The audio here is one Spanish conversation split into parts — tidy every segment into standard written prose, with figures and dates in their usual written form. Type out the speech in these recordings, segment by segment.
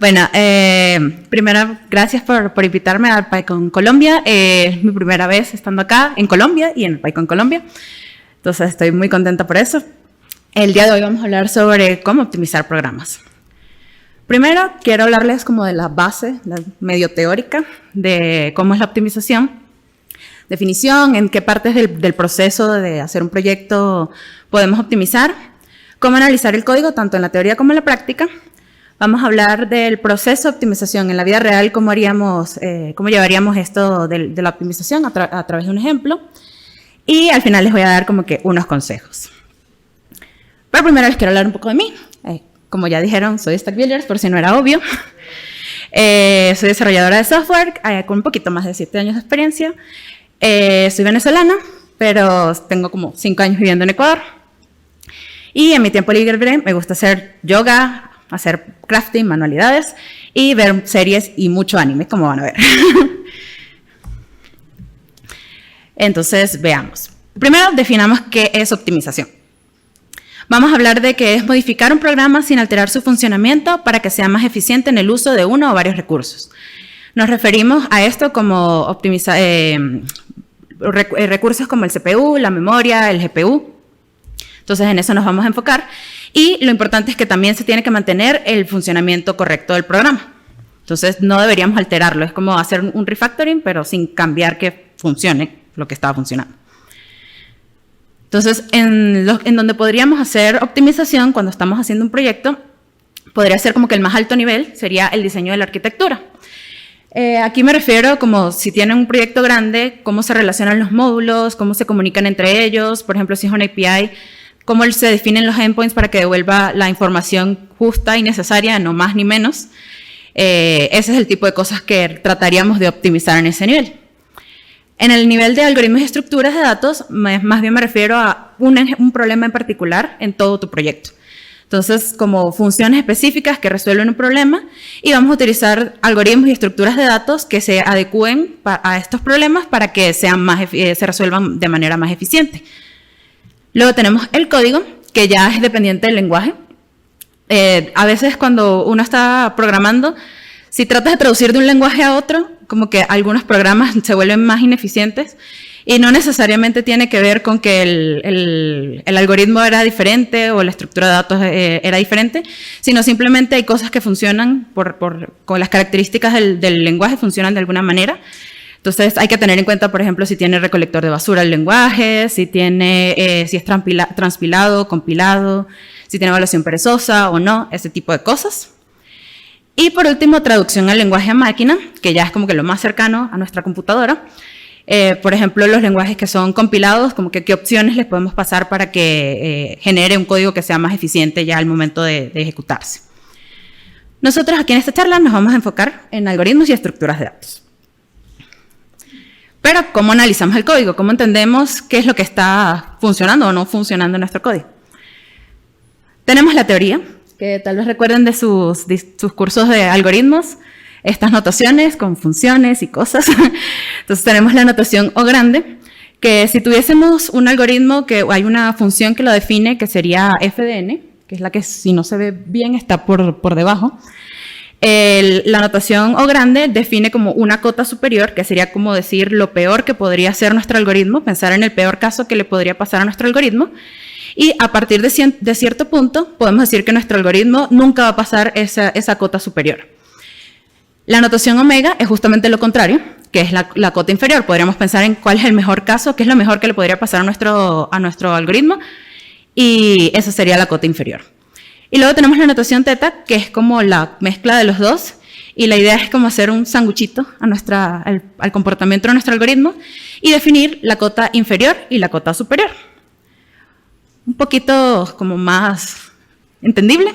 Bueno, primero, gracias por invitarme al PyCon Colombia. Es mi primera vez estando acá en Colombia y en el PyCon Colombia. Entonces, estoy muy contenta por eso. El día de hoy vamos a hablar sobre cómo optimizar programas. Primero, quiero hablarles como de la base, la medio teórica, de cómo es la optimización. Definición, en qué partes del proceso de hacer un proyecto podemos optimizar. Cómo analizar el código, tanto en la teoría como en la práctica. Vamos a hablar del proceso de optimización en la vida real, cómo llevaríamos esto de la optimización a través de un ejemplo. Y al final les voy a dar como que unos consejos. Pero primero les quiero hablar un poco de mí. Como ya dijeron, soy StackBuilders, por si no era obvio. Soy desarrolladora de software con un poquito más de 7 años de experiencia. Soy venezolana, pero tengo como 5 años viviendo en Ecuador. Y en mi tiempo libre me gusta hacer yoga, hacer crafting, manualidades y ver series y mucho anime, como van a ver. Entonces, veamos. Primero, definamos qué es optimización. Vamos a hablar de qué es modificar un programa sin alterar su funcionamiento para que sea más eficiente en el uso de uno o varios recursos. Nos referimos a esto como optimizar recursos como el CPU, la memoria, el GPU. Entonces, en eso nos vamos a enfocar. Y lo importante es que también se tiene que mantener el funcionamiento correcto del programa. Entonces, no deberíamos alterarlo. Es como hacer un refactoring, pero sin cambiar que funcione lo que estaba funcionando. Entonces, en donde podríamos hacer optimización cuando estamos haciendo un proyecto, podría ser como que el más alto nivel sería el diseño de la arquitectura. Aquí me refiero como si tienen un proyecto grande, cómo se relacionan los módulos, cómo se comunican entre ellos. Por ejemplo, si es una API, cómo se definen los endpoints para que devuelva la información justa y necesaria, no más ni menos. Ese es el tipo de cosas que trataríamos de optimizar en ese nivel. En el nivel de algoritmos y estructuras de datos, más bien me refiero a un problema en particular en todo tu proyecto. Entonces, como funciones específicas que resuelven un problema, y vamos a utilizar algoritmos y estructuras de datos que se adecúen a estos problemas para que se resuelvan de manera más eficiente. Luego tenemos el código, que ya es dependiente del lenguaje. A veces cuando uno está programando, si tratas de traducir de un lenguaje a otro, como que algunos programas se vuelven más ineficientes y no necesariamente tiene que ver con que el algoritmo era diferente o la estructura de datos era diferente, sino simplemente hay cosas que funcionan con las características del lenguaje, funcionan de alguna manera. Entonces, hay que tener en cuenta, por ejemplo, si tiene recolector de basura el lenguaje, si es transpilado, compilado, si tiene evaluación perezosa o no, ese tipo de cosas. Y por último, traducción al lenguaje a máquina, que ya es como que lo más cercano a nuestra computadora. Por ejemplo, los lenguajes que son compilados, como que qué opciones les podemos pasar para que genere un código que sea más eficiente ya al momento de ejecutarse. Nosotros aquí en esta charla nos vamos a enfocar en algoritmos y estructuras de datos. Pero, ¿cómo analizamos el código? ¿Cómo entendemos qué es lo que está funcionando o no funcionando en nuestro código? Tenemos la teoría, que tal vez recuerden de sus cursos de algoritmos, estas notaciones con funciones y cosas. Entonces, tenemos la notación O grande, que si tuviésemos un algoritmo que hay una función que lo define, que sería FDN, que es la que si no se ve bien está por debajo. La notación O grande define como una cota superior, que sería como decir lo peor que podría ser nuestro algoritmo, pensar en el peor caso que le podría pasar a nuestro algoritmo, y a partir de cierto punto podemos decir que nuestro algoritmo nunca va a pasar esa cota superior. La notación omega es justamente lo contrario, que es la cota inferior. Podríamos pensar en cuál es el mejor caso, qué es lo mejor que le podría pasar a nuestro algoritmo, y esa sería la cota inferior. Y luego tenemos la notación teta, que es como la mezcla de los dos, y la idea es como hacer un sanguchito al comportamiento de nuestro algoritmo y definir la cota inferior y la cota superior. Un poquito como más entendible.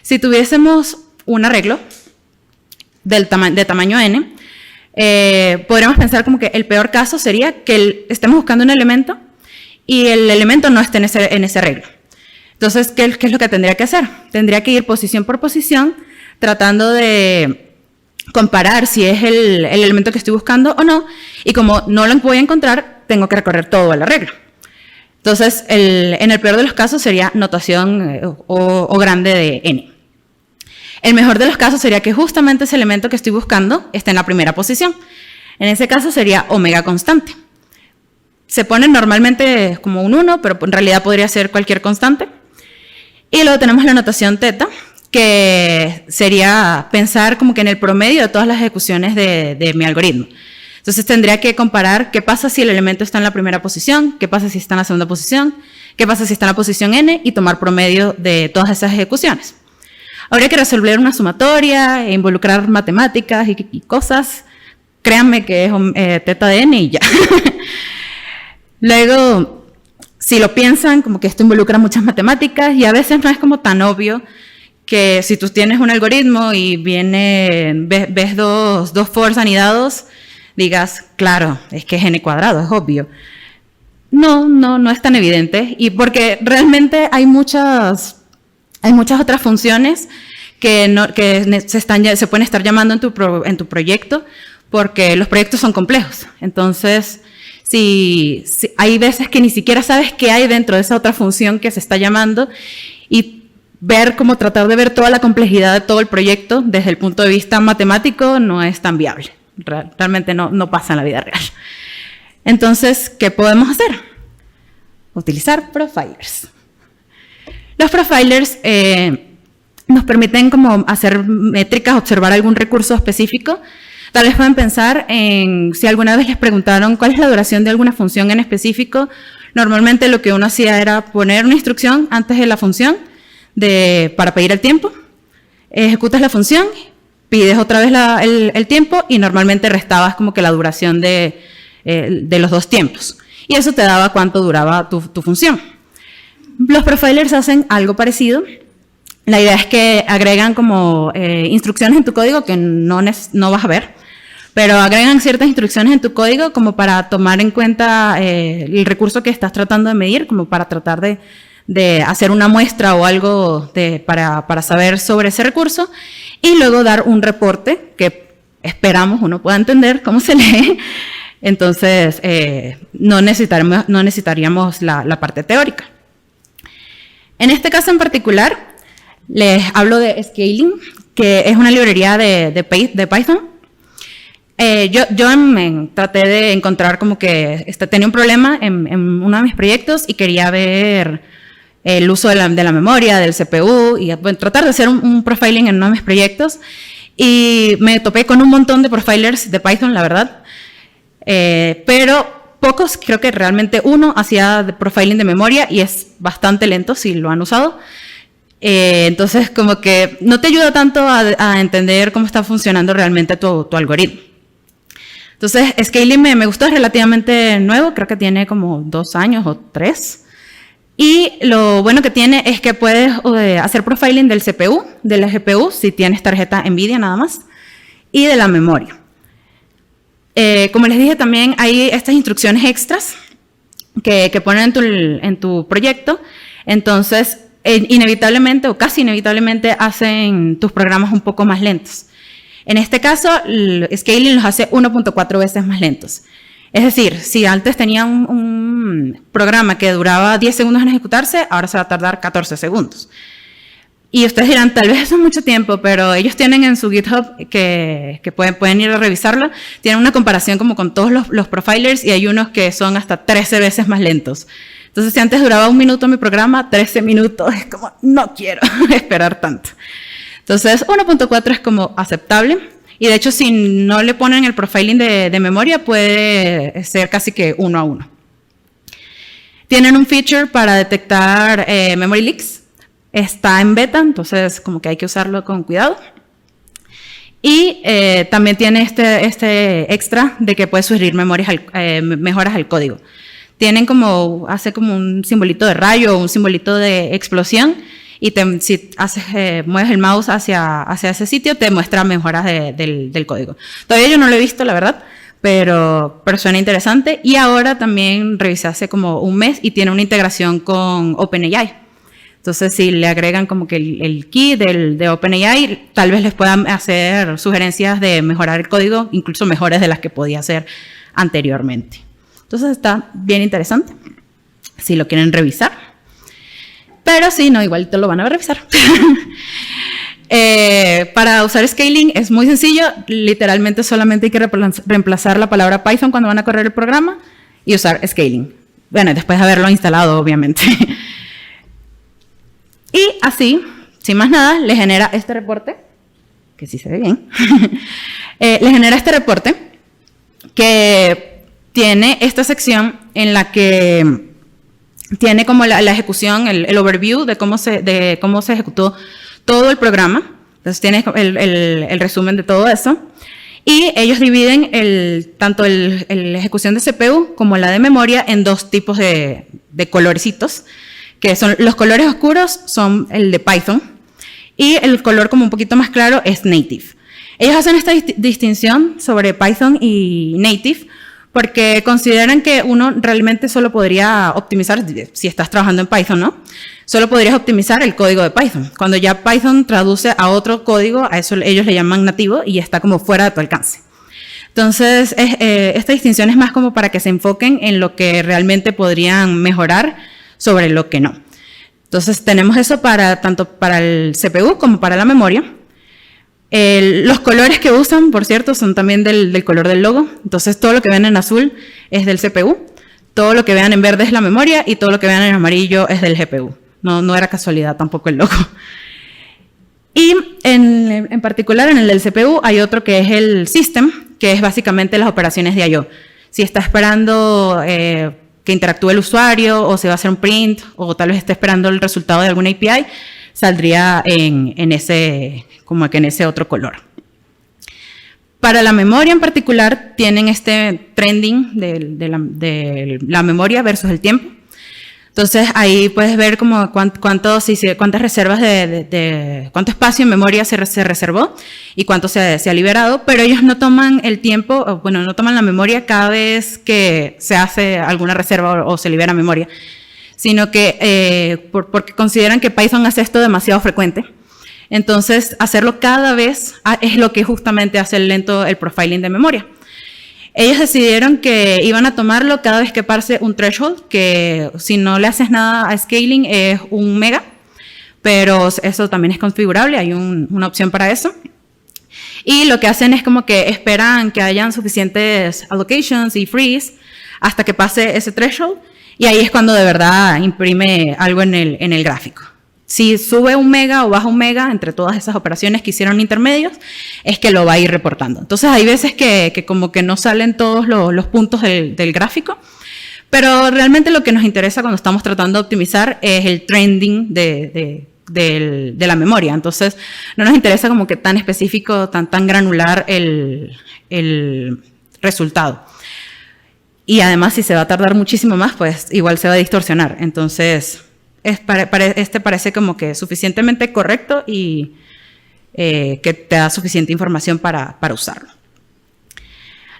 Si tuviésemos un arreglo de tamaño n, podríamos pensar como que el peor caso sería que estemos buscando un elemento y el elemento no esté en ese arreglo. Entonces, ¿qué es lo que tendría que hacer? Tendría que ir posición por posición, tratando de comparar si es el elemento que estoy buscando o no, y como no lo voy a encontrar, tengo que recorrer todo el arreglo. Entonces, en el peor de los casos sería notación O grande de n. El mejor de los casos sería que justamente ese elemento que estoy buscando esté en la primera posición. En ese caso sería omega constante. Se pone normalmente como un 1, pero en realidad podría ser cualquier constante. Y luego tenemos la notación teta, que sería pensar como que en el promedio de todas las ejecuciones de mi algoritmo. Entonces tendría que comparar qué pasa si el elemento está en la primera posición, qué pasa si está en la segunda posición, qué pasa si está en la posición n y tomar promedio de todas esas ejecuciones. Habría que resolver una sumatoria, e involucrar matemáticas y cosas. Créanme que es teta de n y ya. Luego, si lo piensan, como que esto involucra muchas matemáticas y a veces no es como tan obvio que si tú tienes un algoritmo y ves dos fors anidados, digas, claro, es que es n cuadrado, es obvio. No es tan evidente, y porque realmente hay muchas otras funciones que se pueden estar llamando en tu proyecto, porque los proyectos son complejos. Entonces, si hay veces que ni siquiera sabes qué hay dentro de esa otra función que se está llamando, y tratar de ver toda la complejidad de todo el proyecto desde el punto de vista matemático no es tan viable. Realmente no pasa en la vida real. Entonces, ¿qué podemos hacer? Utilizar profilers. Los profilers nos permiten como hacer métricas, observar algún recurso específico. Tal vez pueden pensar en si alguna vez les preguntaron cuál es la duración de alguna función en específico. Normalmente lo que uno hacía era poner una instrucción antes de la función para pedir el tiempo. Ejecutas la función, pides otra vez el tiempo y normalmente restabas como que la duración de los dos tiempos. Y eso te daba cuánto duraba tu función. Los profilers hacen algo parecido. La idea es que agregan como instrucciones en tu código que no vas a ver, pero agregan ciertas instrucciones en tu código como para tomar en cuenta el recurso que estás tratando de medir, como para tratar de hacer una muestra o algo para saber sobre ese recurso, y luego dar un reporte que esperamos uno pueda entender cómo se lee. Entonces, no necesitaríamos la parte teórica. En este caso en particular, les hablo de Scaling, que es una librería de Python. Yo traté de encontrar como que tenía un problema en uno de mis proyectos y quería ver el uso de la memoria, del CPU, y tratar de hacer un profiling en uno de mis proyectos. Y me topé con un montón de profilers de Python, la verdad. Pero pocos, creo que realmente uno hacía profiling de memoria y es bastante lento si lo han usado. Entonces, como que no te ayuda tanto a entender cómo está funcionando realmente tu algoritmo. Entonces, Scaling me gustó, es relativamente nuevo, creo que tiene como 2 años o 3. Y lo bueno que tiene es que puedes hacer profiling del CPU, de la GPU, si tienes tarjeta NVIDIA nada más, y de la memoria. Como les dije, también hay estas instrucciones extras que ponen en tu proyecto. Entonces, inevitablemente o casi inevitablemente hacen tus programas un poco más lentos. En este caso, Scaling los hace 1.4 veces más lentos. Es decir, si antes tenía un programa que duraba 10 segundos en ejecutarse, ahora se va a tardar 14 segundos. Y ustedes dirán, tal vez eso es mucho tiempo, pero ellos tienen en su GitHub, que pueden ir a revisarlo, tienen una comparación como con todos los profilers y hay unos que son hasta 13 veces más lentos. Entonces, si antes duraba 1 minuto mi programa, 13 minutos es como, no quiero esperar tanto. Entonces, 1.4 es como aceptable. Y de hecho, si no le ponen el profiling de memoria, puede ser casi que 1 a 1. Tienen un feature para detectar memory leaks. Está en beta, entonces como que hay que usarlo con cuidado. Y también tiene este extra de que puedes sugerir mejoras al código. Tienen hace como un simbolito de rayo o un simbolito de explosión. Y si mueves el mouse hacia ese sitio, te muestra mejoras del código. Todavía yo no lo he visto, la verdad, pero suena interesante. Y ahora también revisé hace como 1 mes y tiene una integración con OpenAI. Entonces, si le agregan como que el key de OpenAI, tal vez les puedan hacer sugerencias de mejorar el código, incluso mejores de las que podía hacer anteriormente. Entonces, está bien interesante, si lo quieren revisar. Pero sí, no, igual te lo van a revisar. Para usar scaling es muy sencillo, literalmente solamente hay que reemplazar la palabra Python cuando van a correr el programa y usar scaling. Bueno, después de haberlo instalado, obviamente. Y así, sin más nada, le genera este reporte, que sí se ve bien, le genera este reporte que tiene esta sección en la que tiene como la ejecución, el overview de cómo se ejecutó todo el programa. Entonces tienes el resumen de todo eso. Y ellos dividen tanto la ejecución de CPU como la de memoria en dos tipos de colorecitos, que son los colores oscuros, son el de Python, y el color como un poquito más claro es native. Ellos hacen esta distinción sobre Python y native porque consideran que uno realmente solo podría optimizar, si estás trabajando en Python, ¿no? Solo podrías optimizar el código de Python. Cuando ya Python traduce a otro código, a eso ellos le llaman nativo y está como fuera de tu alcance. Entonces, esta distinción es más como para que se enfoquen en lo que realmente podrían mejorar sobre lo que no. Entonces, tenemos eso tanto para el CPU como para la memoria. Los colores que usan, por cierto, son también del color del logo. Entonces, todo lo que ven en azul es del CPU, todo lo que vean en verde es la memoria y todo lo que vean en amarillo es del GPU. No era casualidad tampoco el logo. Y en particular en el del CPU hay otro que es el system, que es básicamente las operaciones de I/O. Si está esperando que interactúe el usuario, o se va a hacer un print, o tal vez esté esperando el resultado de alguna API, saldría en ese otro color. Para la memoria en particular, tienen este trending de la memoria versus el tiempo. Entonces, ahí puedes ver como cuántas reservas cuánto espacio en memoria se reservó y cuánto se ha liberado, pero ellos no toman el tiempo, bueno, no toman la memoria cada vez que se hace alguna reserva o se libera memoria, sino que porque consideran que Python hace esto demasiado frecuente. Entonces, hacerlo cada vez es lo que justamente hace lento el profiling de memoria. Ellos decidieron que iban a tomarlo cada vez que pase un threshold, que si no le haces nada a scaling es 1 mega, pero eso también es configurable, hay una opción para eso. Y lo que hacen es como que esperan que hayan suficientes allocations y frees hasta que pase ese threshold, y ahí es cuando de verdad imprime algo en el gráfico. Si sube 1 mega o baja 1 mega entre todas esas operaciones que hicieron intermedios, es que lo va a ir reportando. Entonces hay veces que como que no salen todos los puntos del gráfico, pero realmente lo que nos interesa cuando estamos tratando de optimizar es el trending de la memoria. Entonces no nos interesa como que tan específico, tan granular el resultado. Y además, si se va a tardar muchísimo más, pues igual se va a distorsionar. Entonces, este parece como que suficientemente correcto y que te da suficiente información para usarlo.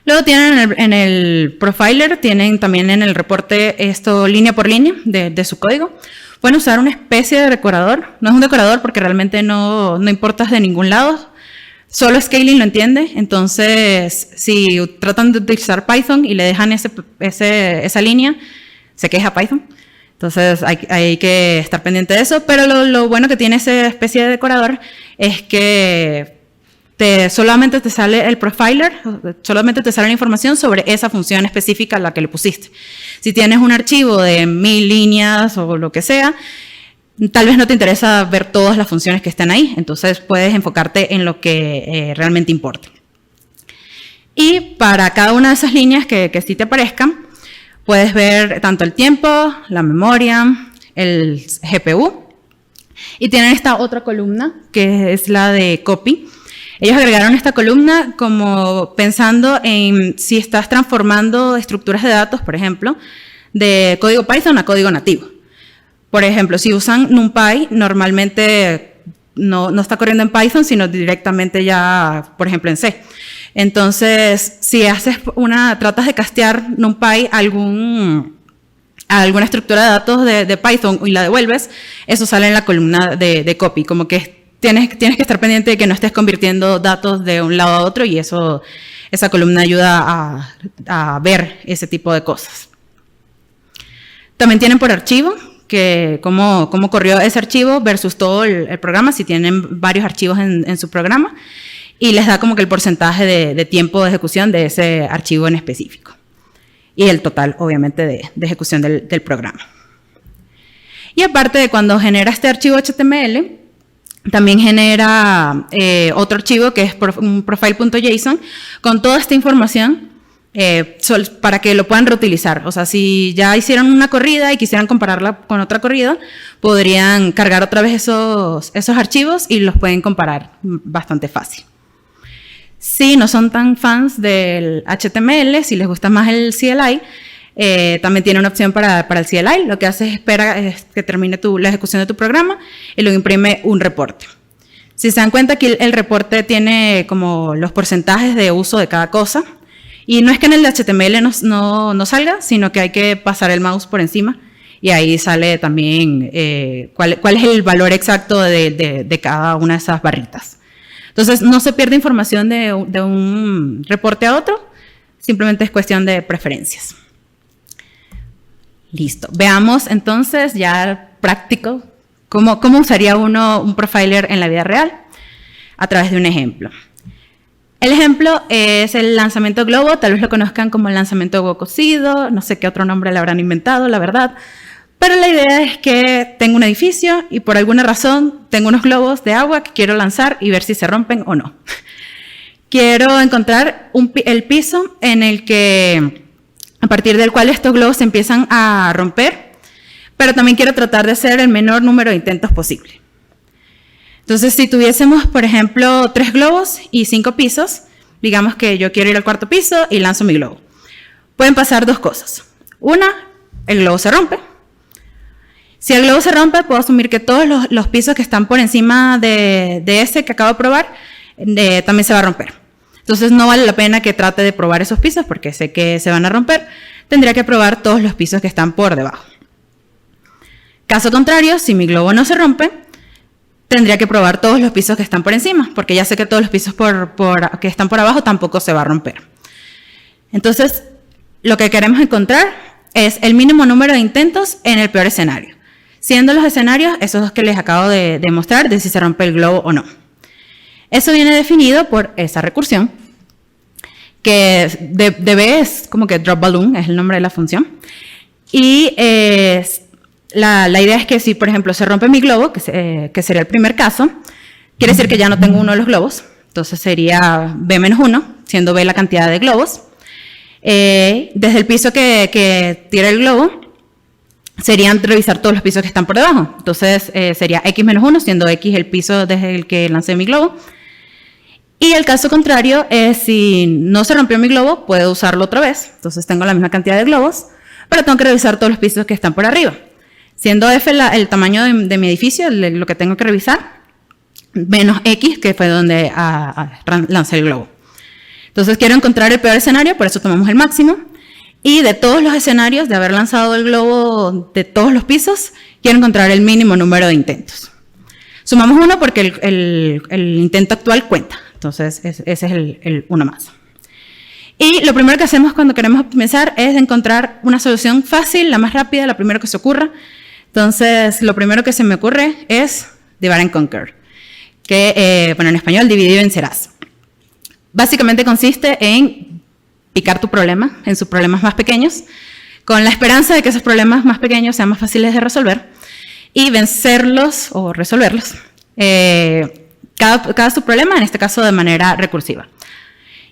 Luego tienen en el profiler, tienen también en el reporte esto línea por línea de su código. Pueden usar una especie de decorador. No es un decorador porque realmente no importas de ningún lado. Solo scaling lo entiende. Entonces, si tratan de utilizar Python y le dejan esa línea, se queja Python. Entonces hay que estar pendiente de eso, pero lo bueno que tiene esa especie de decorador es que solamente te sale el profiler, solamente te sale la información sobre esa función específica a la que le pusiste. Si tienes un archivo de 1000 líneas o lo que sea, tal vez no te interesa ver todas las funciones que están ahí, entonces puedes enfocarte en lo que realmente importa. Y para cada una de esas líneas que sí te aparezcan, puedes ver tanto el tiempo, la memoria, el GPU, y tienen esta otra columna que es la de copy. Ellos agregaron esta columna como pensando en si estás transformando estructuras de datos, por ejemplo, de código Python a código nativo. Por ejemplo, si usan NumPy, normalmente no está corriendo en Python, sino directamente ya, por ejemplo, en C. Entonces, si tratas de castear NumPy a alguna estructura de datos de Python y la devuelves, eso sale en la columna de copy, como que tienes que estar pendiente de que no estés convirtiendo datos de un lado a otro y esa columna ayuda a ver ese tipo de cosas. También tienen por archivo, cómo corrió ese archivo versus todo el programa, si tienen varios archivos en su programa, y les da como que el porcentaje de tiempo de ejecución de ese archivo en específico. Y el total, obviamente, de ejecución del programa. Y aparte de cuando genera este archivo HTML, también genera otro archivo que es un profile.json con toda esta información para que lo puedan reutilizar. O sea, si ya hicieron una corrida y quisieran compararla con otra corrida, podrían cargar otra vez esos archivos y los pueden comparar bastante fácil. Si no son tan fans del HTML, si les gusta más el CLI, también tiene una opción para el CLI. Lo que hace es es que termine la ejecución de tu programa y luego imprime un reporte. Si se dan cuenta, aquí el reporte tiene como los porcentajes de uso de cada cosa. Y no es que en el HTML no salga, sino que hay que pasar el mouse por encima y ahí sale también cuál es el valor exacto de cada una de esas barritas. Entonces, no se pierde información de un reporte a otro, simplemente es cuestión de preferencias. Listo. Veamos entonces ya práctico cómo usaría uno un profiler en la vida real a través de un ejemplo. El ejemplo es el lanzamiento Globo, tal vez lo conozcan como el lanzamiento huevo cocido, no sé qué otro nombre le habrán inventado, la verdad. Pero la idea es que tengo un edificio y por alguna razón tengo unos globos de agua que quiero lanzar y ver si se rompen o no. Quiero encontrar el piso en el que, a partir del cual estos globos se empiezan a romper, pero también quiero tratar de hacer el menor número de intentos posible. Entonces, si tuviésemos, por ejemplo, 3 globos y 5 pisos, digamos que yo quiero ir al 4º piso y lanzo mi globo. Pueden pasar 2 cosas. Una, el globo se rompe. Si el globo se rompe, puedo asumir que todos los pisos que están por encima de ese que acabo de probar, también se va a romper. Entonces, no vale la pena que trate de probar esos pisos porque sé que se van a romper. Tendría que probar todos los pisos que están por debajo. Caso contrario, si mi globo no se rompe, tendría que probar todos los pisos que están por encima, porque ya sé que todos los pisos que están por abajo tampoco se va a romper. Entonces, lo que queremos encontrar es el mínimo número de intentos en el peor escenario, siendo los escenarios esos dos que les acabo de mostrar, de si se rompe el globo o no. Eso viene definido por esa recursión, que db es como que drop balloon, es el nombre de la función, y la idea es que si, por ejemplo, se rompe mi globo, que sería el primer caso, quiere decir que ya no tengo uno de los globos, entonces sería b-1, siendo b la cantidad de globos. Desde el piso que tira el globo, serían revisar todos los pisos que están por debajo. Entonces sería x-1, siendo x el piso desde el que lancé mi globo. Y el caso contrario es si no se rompió mi globo, puedo usarlo otra vez. Entonces tengo la misma cantidad de globos, pero tengo que revisar todos los pisos que están por arriba. Siendo f el tamaño de mi edificio, lo que tengo que revisar, menos x, que fue donde lancé el globo. Entonces quiero encontrar el peor escenario, por eso tomamos el máximo. Y de todos los escenarios, de haber lanzado el globo de todos los pisos, quiero encontrar el mínimo número de intentos. Sumamos 1 porque el intento actual cuenta. Entonces ese es el 1 más. Y lo primero que hacemos cuando queremos optimizar es encontrar una solución fácil, la más rápida, la primera que se ocurra. Entonces, lo primero que se me ocurre es divide and conquer, que, bueno, en español, dividir y vencerás. Básicamente consiste en picar tu problema en sus problemas más pequeños, con la esperanza de que esos problemas más pequeños sean más fáciles de resolver, y vencerlos o resolverlos, cada subproblema, en este caso de manera recursiva.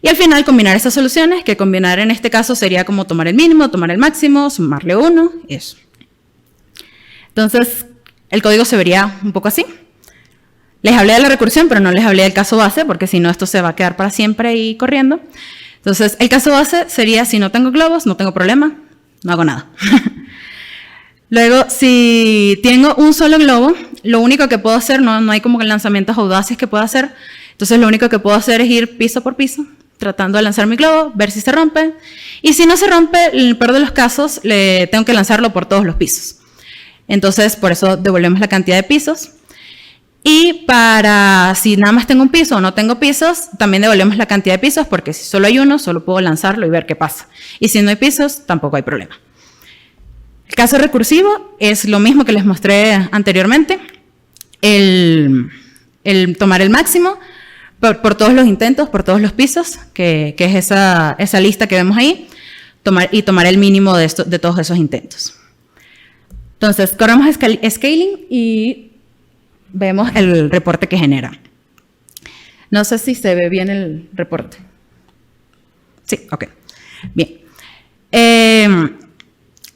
Y al final combinar esas soluciones, que combinar en este caso sería como tomar el mínimo, tomar el máximo, sumarle 1, y eso. Entonces, el código se vería un poco así. Les hablé de la recursión, pero no les hablé del caso base, porque si no esto se va a quedar para siempre ahí corriendo. Entonces, el caso base sería, si no tengo globos, no tengo problema, no hago nada. Luego, si tengo un solo globo, lo único que puedo hacer, no hay como lanzamientos audaces que pueda hacer, entonces lo único que puedo hacer es ir piso por piso, tratando de lanzar mi globo, ver si se rompe, y si no se rompe, en el peor de los casos, tengo que lanzarlo por todos los pisos. Entonces, por eso devolvemos la cantidad de pisos. Y si nada más tengo un piso o no tengo pisos, también devolvemos la cantidad de pisos, porque si solo hay uno, solo puedo lanzarlo y ver qué pasa. Y si no hay pisos, tampoco hay problema. El caso recursivo es lo mismo que les mostré anteriormente, el tomar el máximo por todos los intentos, por todos los pisos, que es esa lista que vemos ahí, tomar el mínimo de todos esos intentos. Entonces, corremos scaling y vemos el reporte que genera. No sé si se ve bien el reporte. Sí, ok. Bien.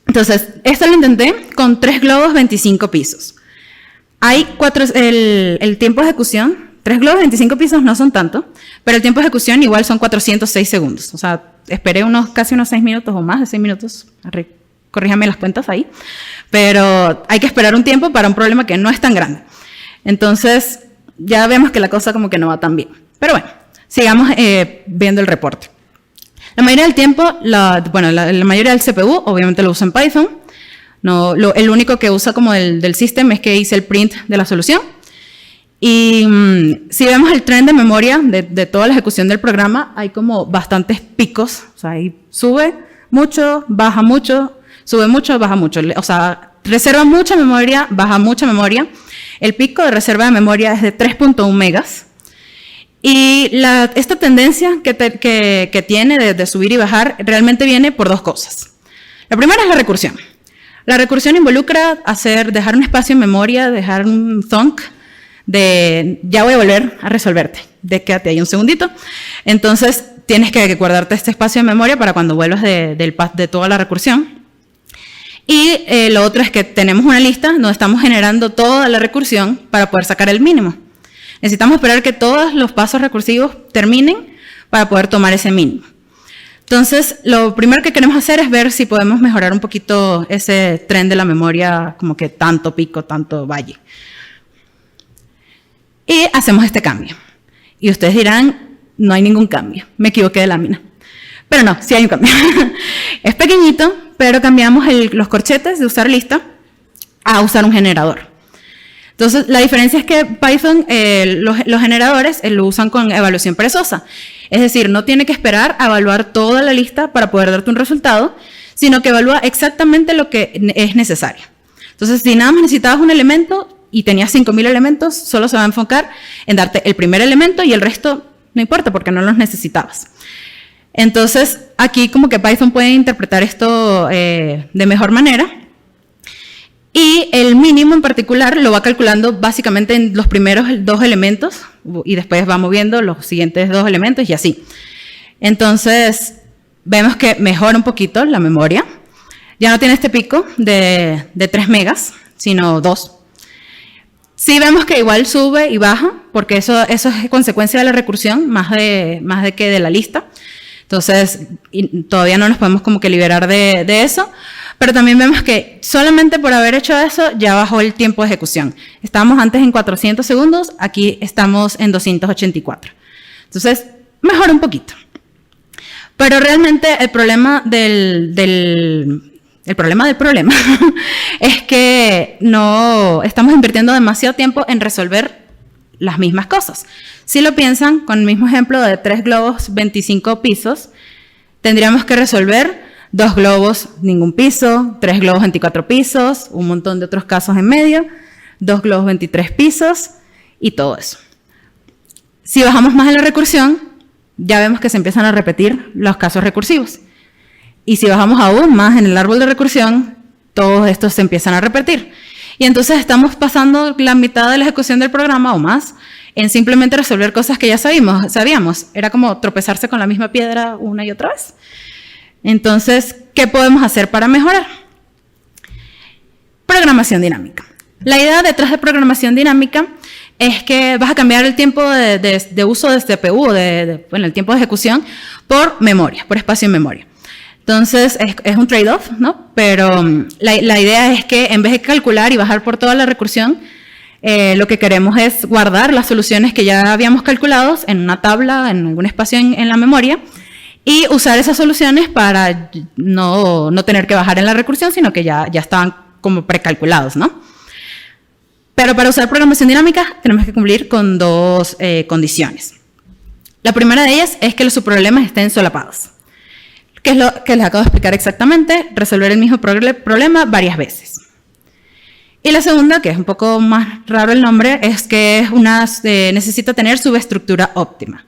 Entonces, esto lo intenté con 3 globos, 25 pisos. Hay el tiempo de ejecución, 3 globos, 25 pisos no son tanto, pero el tiempo de ejecución igual son 406 segundos. O sea, esperé casi unos 6 minutos o más de 6 minutos. Corríjame las cuentas ahí. Pero hay que esperar un tiempo para un problema que no es tan grande. Entonces, ya vemos que la cosa como que no va tan bien. Pero bueno, sigamos viendo el reporte. La mayoría del tiempo, la mayoría del CPU obviamente lo usa en Python. No, el único que usa como del system es que hice el print de la solución. Y si vemos el tren de memoria de toda la ejecución del programa, hay como bastantes picos. O sea, ahí sube mucho, baja mucho, sube mucho, baja mucho. O sea, reserva mucha memoria, baja mucha memoria. El pico de reserva de memoria es de 3.1 megas. Y esta tendencia que tiene de subir y bajar realmente viene por 2 cosas. La primera es la recursión. La recursión involucra dejar un espacio en memoria, dejar un thunk de ya voy a volver a resolverte, quédate ahí un segundito. Entonces tienes que guardarte este espacio de memoria para cuando vuelvas de toda la recursión. Y lo otro es que tenemos una lista donde estamos generando toda la recursión para poder sacar el mínimo. Necesitamos esperar que todos los pasos recursivos terminen para poder tomar ese mínimo. Entonces, lo primero que queremos hacer es ver si podemos mejorar un poquito ese tren de la memoria, como que tanto pico, tanto valle. Y hacemos este cambio. Y ustedes dirán, no hay ningún cambio, me equivoqué de lámina. Pero no, sí hay un cambio. Es pequeñito, pero cambiamos los corchetes de usar lista a usar un generador. Entonces, la diferencia es que Python, los generadores lo usan con evaluación perezosa. Es decir, no tiene que esperar a evaluar toda la lista para poder darte un resultado, sino que evalúa exactamente lo que es necesario. Entonces, si nada más necesitabas un elemento y tenías 5.000 elementos, solo se va a enfocar en darte el primer elemento y el resto no importa porque no los necesitabas. Entonces, aquí como que Python puede interpretar esto de mejor manera. Y el mínimo en particular lo va calculando básicamente en los primeros 2 elementos y después va moviendo los siguientes 2 elementos y así. Entonces, vemos que mejora un poquito la memoria. Ya no tiene este pico de 3 megas, sino 2. Sí vemos que igual sube y baja, porque eso es consecuencia de la recursión, más de que de la lista. Entonces, todavía no nos podemos como que liberar de eso. Pero también vemos que solamente por haber hecho eso ya bajó el tiempo de ejecución. Estábamos antes en 400 segundos, aquí estamos en 284. Entonces, mejora un poquito. Pero realmente el problema del problema es que no estamos invirtiendo demasiado tiempo en resolver las mismas cosas. Si lo piensan, con el mismo ejemplo de 3 globos, 25 pisos, tendríamos que resolver 2 globos, ningún piso, 3 globos, 24 pisos, un montón de otros casos en medio, 2 globos, 23 pisos y todo eso. Si bajamos más en la recursión, ya vemos que se empiezan a repetir los casos recursivos. Y si bajamos aún más en el árbol de recursión, todos estos se empiezan a repetir. Y entonces estamos pasando la mitad de la ejecución del programa o más en simplemente resolver cosas que ya sabíamos. Era como tropezarse con la misma piedra una y otra vez. Entonces, ¿qué podemos hacer para mejorar? Programación dinámica. La idea detrás de programación dinámica es que vas a cambiar el tiempo de uso de CPU, el tiempo de ejecución, por memoria, por espacio en memoria. Entonces, es un trade-off, ¿no? Pero la idea es que en vez de calcular y bajar por toda la recursión, lo que queremos es guardar las soluciones que ya habíamos calculado en una tabla, en algún espacio en la memoria, y usar esas soluciones para no tener que bajar en la recursión, sino que ya estaban como precalculados, ¿no? Pero para usar programación dinámica tenemos que cumplir con 2 condiciones. La primera de ellas es que los subproblemas estén solapados. que es lo que les acabo de explicar exactamente, resolver el mismo problema varias veces. Y la segunda, que es un poco más raro el nombre, es que necesita tener subestructura óptima.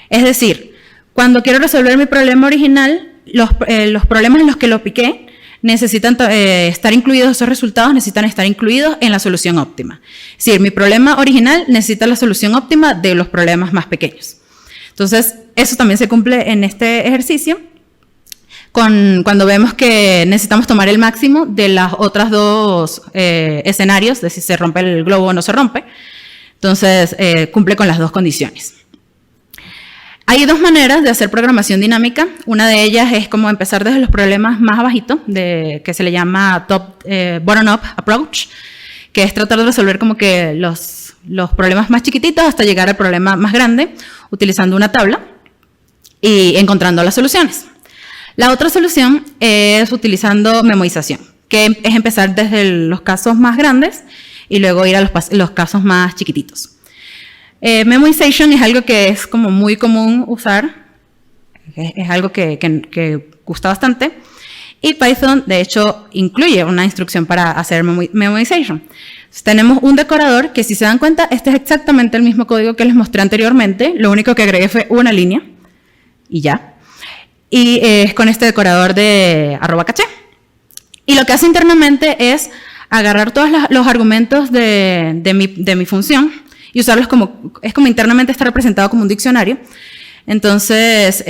Es decir, cuando quiero resolver mi problema original, los problemas en los que lo piqué necesitan estar incluidos, esos resultados necesitan estar incluidos en la solución óptima. Es decir, mi problema original necesita la solución óptima de los problemas más pequeños. Entonces, eso también se cumple en este ejercicio cuando vemos que necesitamos tomar el máximo de las otras dos escenarios, de si se rompe el globo o no se rompe. Entonces, cumple con las dos condiciones. Hay dos maneras de hacer programación dinámica. Una de ellas es como empezar desde los problemas más abajitos, que se le llama bottom-up approach, que es tratar de resolver como que los problemas más chiquititos hasta llegar al problema más grande, utilizando una tabla y encontrando las soluciones. La otra solución es utilizando memorización, que es empezar desde los casos más grandes y luego ir a los casos más chiquititos. Memoization es algo que es como muy común usar, es algo que gusta bastante, y Python de hecho incluye una instrucción para hacer memoization. Entonces, tenemos un decorador que, si se dan cuenta, este es exactamente el mismo código que les mostré anteriormente, lo único que agregué fue una línea y ya, y es con este decorador de @caché. Y lo que hace internamente es agarrar todos los argumentos de mi función y usarlos es como internamente está representado como un diccionario. Entonces,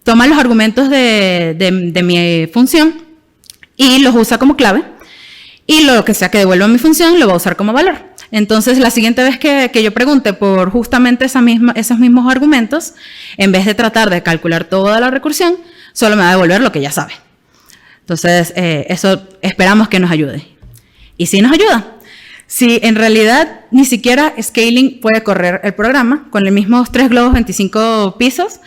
toma los argumentos de mi función y los usa como clave, y lo que sea que devuelva mi función lo va a usar como valor. Entonces, la siguiente vez que yo pregunte por justamente esos mismos argumentos, en vez de tratar de calcular toda la recursión, solo me va a devolver lo que ya sabe. Entonces, eso esperamos que nos ayude. Y sí nos ayuda. Si en realidad ni siquiera Scaling puede correr el programa, con los mismos 3 globos, 25 pisos,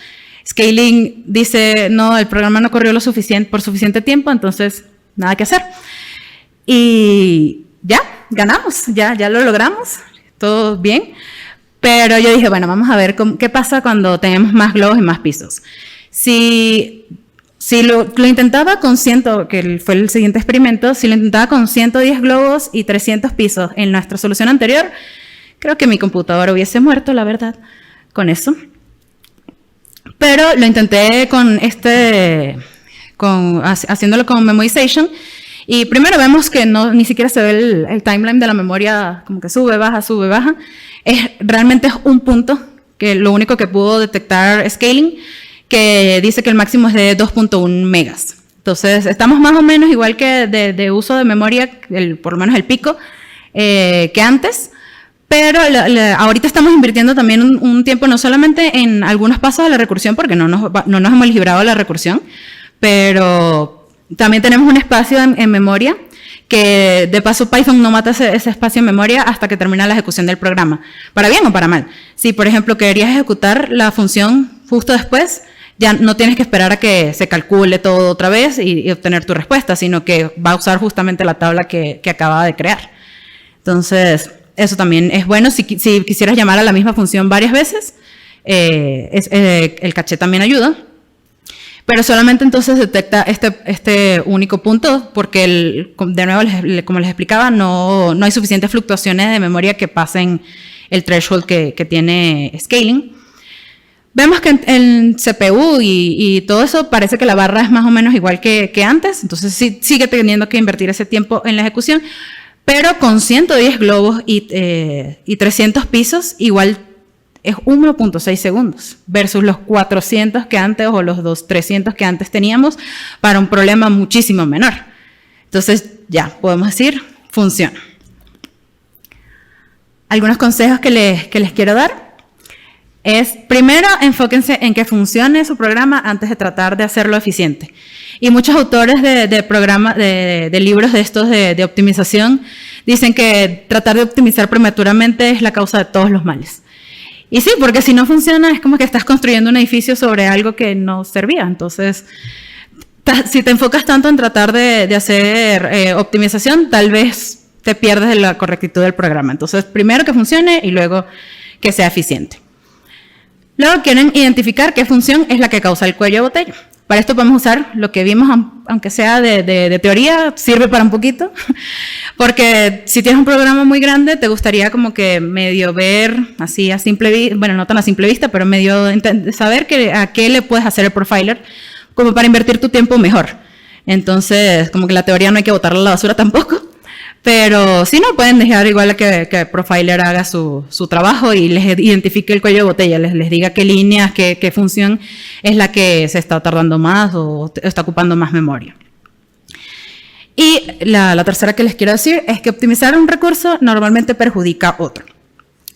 Scaling dice, no, el programa no corrió por suficiente tiempo, entonces nada que hacer. Y ya, ganamos, ya lo logramos, todo bien. Pero yo dije, bueno, vamos a ver qué pasa cuando tenemos más globos y más pisos. Si lo intentaba con que fue el siguiente experimento, si lo intentaba con 110 globos y 300 pisos en nuestra solución anterior, creo que mi computadora hubiese muerto, la verdad, con eso. Pero lo intenté haciéndolo con memoization, y primero vemos que ni siquiera se ve el timeline de la memoria, como que sube, baja. Realmente es un punto, que lo único que pudo detectar Scaling, que dice que el máximo es de 2.1 megas. Entonces, estamos más o menos igual que de uso de memoria, por lo menos el pico, que antes, pero ahorita estamos invirtiendo también un tiempo no solamente en algunos pasos de la recursión, porque no nos hemos librado de la recursión, pero también tenemos un espacio en memoria, que de paso Python no mata ese espacio en memoria hasta que termina la ejecución del programa, para bien o para mal. Si, por ejemplo, querías ejecutar la función justo después, ya no tienes que esperar a que se calcule todo otra vez y obtener tu respuesta, sino que va a usar justamente la tabla que acababa de crear. Entonces, eso también es bueno. Si quisieras llamar a la misma función varias veces, el caché también ayuda. Pero solamente entonces detecta este único punto, porque, de nuevo, como les explicaba, no hay suficientes fluctuaciones de memoria que pasen el threshold que tiene Scaling. Vemos que en CPU y todo eso parece que la barra es más o menos igual que antes, entonces sí, sigue teniendo que invertir ese tiempo en la ejecución, pero con 110 globos y 300 pisos igual es 1.6 segundos versus los 400 que antes o los 300 que antes teníamos para un problema muchísimo menor. Entonces ya podemos decir, funciona. Algunos consejos que les quiero dar es, primero, enfóquense en que funcione su programa antes de tratar de hacerlo eficiente. Y muchos autores de libros de estos de optimización dicen que tratar de optimizar prematuramente es la causa de todos los males. Y sí, porque si no funciona es como que estás construyendo un edificio sobre algo que no servía. Entonces, si te enfocas tanto en tratar de hacer optimización, tal vez te pierdes de la correctitud del programa. Entonces, primero que funcione y luego que sea eficiente. Luego quieren identificar qué función es la que causa el cuello de botella. Para esto podemos usar lo que vimos, aunque sea de teoría, sirve para un poquito, porque si tienes un programa muy grande, te gustaría como que medio ver, así a simple vista, bueno, no tan a simple vista, pero medio saber a qué le puedes hacer el profiler, como para invertir tu tiempo mejor. Entonces, como que la teoría no hay que botarla a la basura tampoco, pero si no, pueden dejar igual a que Profiler haga su trabajo y les identifique el cuello de botella, les diga qué líneas, qué función es la que se está tardando más o está ocupando más memoria. Y la tercera que les quiero decir es que optimizar un recurso normalmente perjudica otro.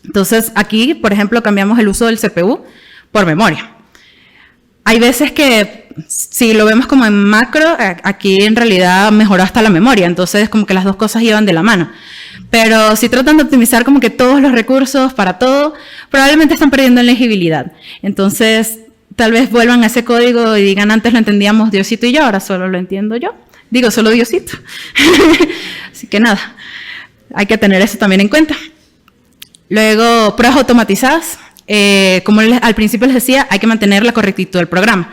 Entonces, aquí, por ejemplo, cambiamos el uso del CPU por memoria. Hay veces que, si lo vemos como en macro, aquí en realidad mejoró hasta la memoria, entonces como que las dos cosas iban de la mano. Pero si tratan de optimizar como que todos los recursos para todo, probablemente están perdiendo en legibilidad. Entonces, tal vez vuelvan a ese código y digan, antes lo entendíamos Diosito y yo, ahora solo lo entiendo yo. Digo, solo Diosito. Así que nada, hay que tener eso también en cuenta. Luego, pruebas automatizadas. Como al principio les decía, hay que mantener la correctitud del programa.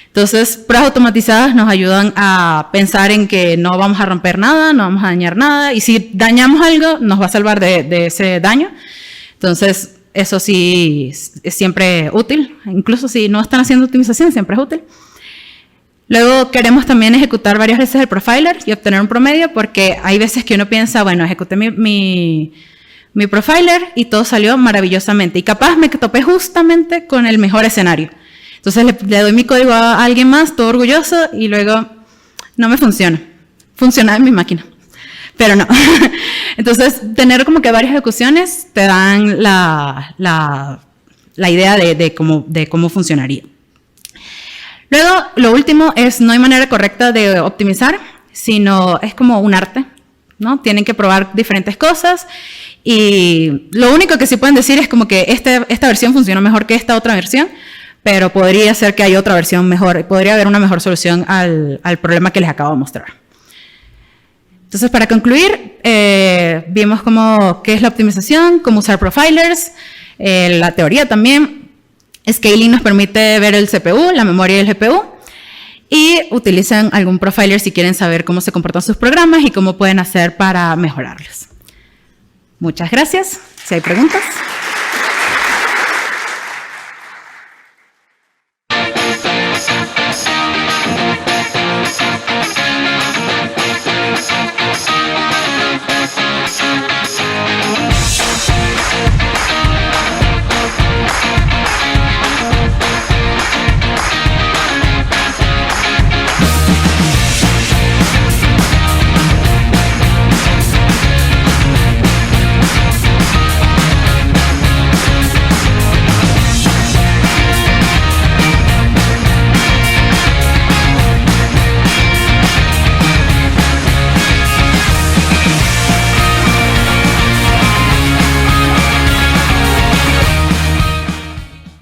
Entonces, pruebas automatizadas nos ayudan a pensar en que no vamos a romper nada, no vamos a dañar nada, y si dañamos algo, nos va a salvar de ese daño. Entonces, eso sí es siempre útil, incluso si no están haciendo optimización, siempre es útil. Luego, queremos también ejecutar varias veces el profiler y obtener un promedio, porque hay veces que uno piensa, bueno, ejecuté mi profiler y todo salió maravillosamente. Y capaz me topé justamente con el mejor escenario. Entonces le doy mi código a alguien más, todo orgulloso, y luego no me funciona. Funciona en mi máquina, pero no. Entonces, tener como que varias ejecuciones te dan la idea de cómo funcionaría. Luego, lo último es, no hay manera correcta de optimizar, sino es como un arte, ¿no? Tienen que probar diferentes cosas. Y lo único que sí pueden decir es como que esta versión funcionó mejor que esta otra versión, pero podría ser que hay otra versión mejor, podría haber una mejor solución al problema que les acabo de mostrar. Entonces, para concluir, vimos qué es la optimización, cómo usar profilers, la teoría también. Scaling nos permite ver el CPU, la memoria del GPU, y utilizan algún profiler si quieren saber cómo se comportan sus programas y cómo pueden hacer para mejorarlos. Muchas gracias. Si hay preguntas.